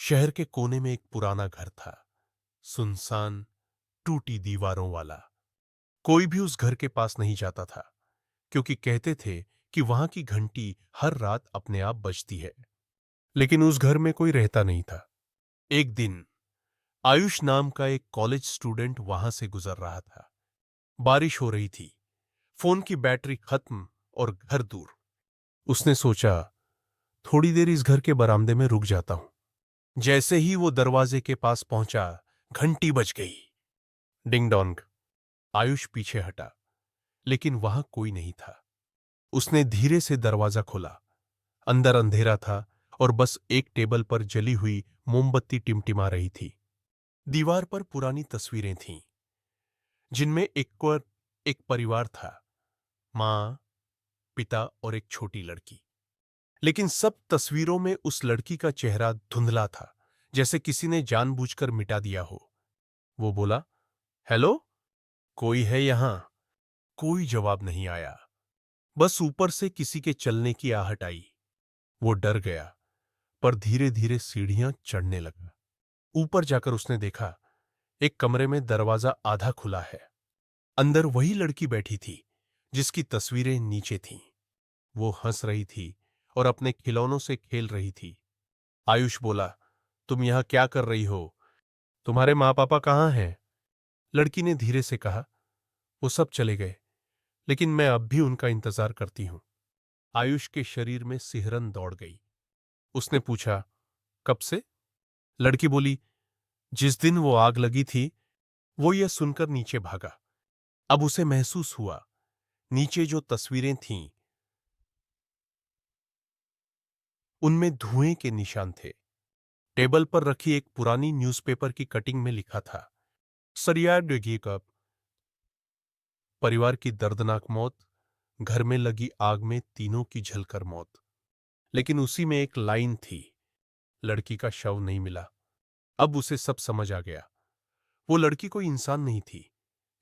शहर के कोने में एक पुराना घर था, सुनसान, टूटी दीवारों वाला। कोई भी उस घर के पास नहीं जाता था, क्योंकि कहते थे कि वहां की घंटी हर रात अपने आप बजती है। लेकिन उस घर में कोई रहता नहीं था। एक दिन आयुष नाम का एक कॉलेज स्टूडेंट वहां से गुजर रहा था। बारिश हो रही थी, फोन की बैटरी खत्म और घर दूर। उसने सोचा, थोड़ी देर इस घर के बरामदे में रुक जाता हूं। जैसे ही वो दरवाजे के पास पहुंचा, घंटी बज गई। Ding dong. आयुष पीछे हटा, लेकिन वहां कोई नहीं था। उसने धीरे से दरवाजा खोला। अंदर अंधेरा था और बस एक टेबल पर जली हुई मोमबत्ती टिमटिमा रही थी। दीवार पर पुरानी तस्वीरें थीं, जिनमें एक परिवार था, मां, पिता और एक छोटी लड़की। लेकिन सब तस्वीरों में उस लड़की का चेहरा धुंधला था, जैसे किसी ने जानबूझकर मिटा दिया हो। वो बोला, हेलो, कोई है यहां? कोई जवाब नहीं आया। बस ऊपर से किसी के चलने की आहट आई। वो डर गया, पर धीरे धीरे सीढ़ियां चढ़ने लगा। ऊपर जाकर उसने देखा, एक कमरे में दरवाजा आधा खुला है। अंदर वही लड़की बैठी थी, जिसकी तस्वीरें नीचे थीं। वो हंस रही थी और अपने खिलौनों से खेल रही थी। आयुष बोला, तुम यहां क्या कर रही हो? तुम्हारे माँ पापा कहाँ हैं? लड़की ने धीरे से कहा, वो सब चले गए, लेकिन मैं अब भी उनका इंतजार करती हूं। आयुष के शरीर में सिहरन दौड़ गई। उसने पूछा, कब से? लड़की बोली, जिस दिन वो आग लगी थी। वो यह सुनकर नीचे भागा। अब उसे महसूस हुआ, नीचे जो तस्वीरें थीं, उनमें धुएं के निशान थे। टेबल पर रखी एक पुरानी न्यूज़पेपर की कटिंग में लिखा था, सरिया डेगी कप, परिवार की दर्दनाक मौत, घर में लगी आग में तीनों की झलकर मौत। लेकिन उसी में एक लाइन थी, लड़की का शव नहीं मिला। अब उसे सब समझ आ गया। वो लड़की कोई इंसान नहीं थी,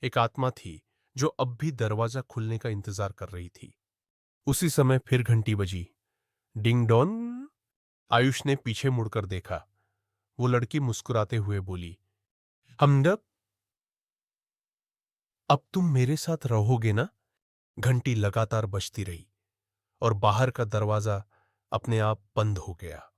एक आत्मा थी, जो अब भी दरवाजा खुलने का इंतजार कर रही थी। उसी समय फिर घंटी बजी। Ding dong. आयुष ने पीछे मुड़कर देखा। वो लड़की मुस्कुराते हुए बोली, हमदर्द, अब तुम मेरे साथ रहोगे ना? घंटी लगातार बजती रही और बाहर का दरवाजा अपने आप बंद हो गया।